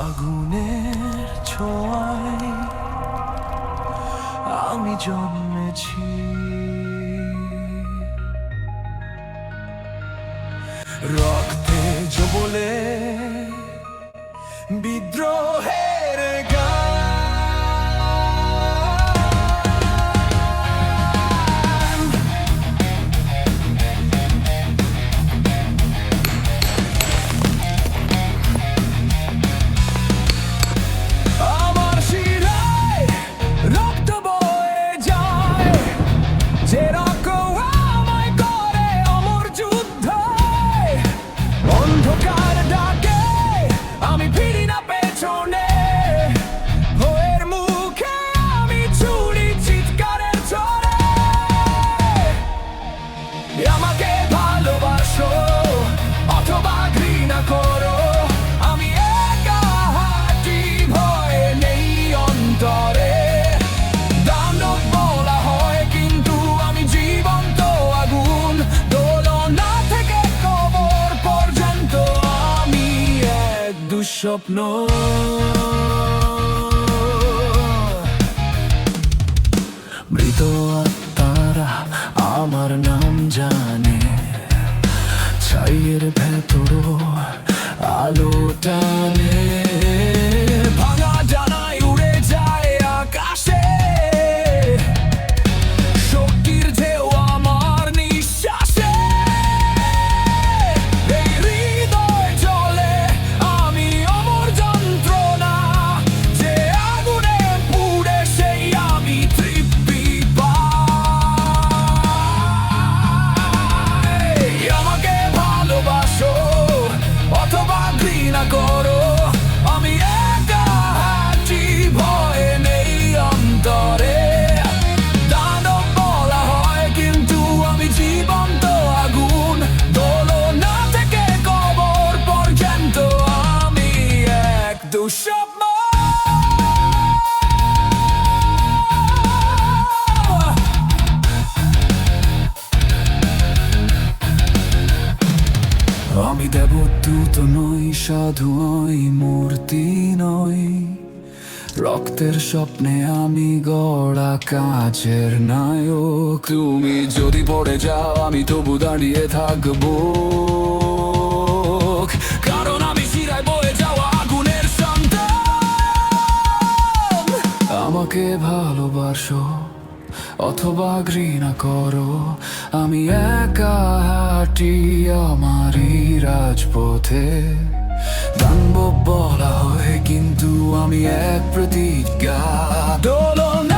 আগুনের ছোঁয়ায় আমি জন্মেছি। রক্তে জবলে বিদ্রোহের গান আমার শিরায় রক্ত বয়ে যায়, যে রক্ত আমায় করে অমর যুদ্ধ। অন্ধকার ডাকে আমি ফিরি না পেছনে, ভয়ের মুখে আমি ছুরি চিৎকারের ঝড়ে। আমাকে ভালোবাসো অথবা ঘৃণা করো, আমি একা হাঁটি, ভয় নেই অন্তরে। দানব বলা হয় কিন্তু আমি জীবন্ত আগুন, দোলনা থেকে কবর পর্যন্ত আমি এক দুঃস্বপ্ন। মৃত আত্মারা আমার নাম জানে, ছাইয়ের ভেতরও আলো টানে। ভাঙা ডানায় উড়ে যায় আকাশে, শক্তির ঢেউ আমার নিঃশ্বাসে। এই হৃদয় জ্বলে আমি অমর যন্ত্রণা, যে আগুনে পুড়ে সেই আমি তৃপ্তি পাই। আমাকে ভালোবাসো অথবা ঘৃণা করো, আমি একা হাঁটি, ভয় নেই অন্তরে। দানব বলা হয় কিন্তু আমি জীবন্ত আগুন, দোলনা থেকে কবর পর্যন্ত আমি এক দুঃস্বপ্ন। আমি দেবদূত নই, সাধু নই, মূর্তি নই। রক্তের স্বপ্নে আমি গড়া কাচের নায়ক। তুমি যদি পড়ে যাও আমি তবু দাঁড়িয়ে থাকবো, কারণ আমি শিরায় বয়ে যাওয়া আগুনের সন্তান। আমাকে ভালোবাসো অথবা ঘৃণা করো, আমি একা হাঁটি আমারই রাজপথে। দানব বলা হয় কিন্তু আমি এক প্রতিজ্ঞা, দোলন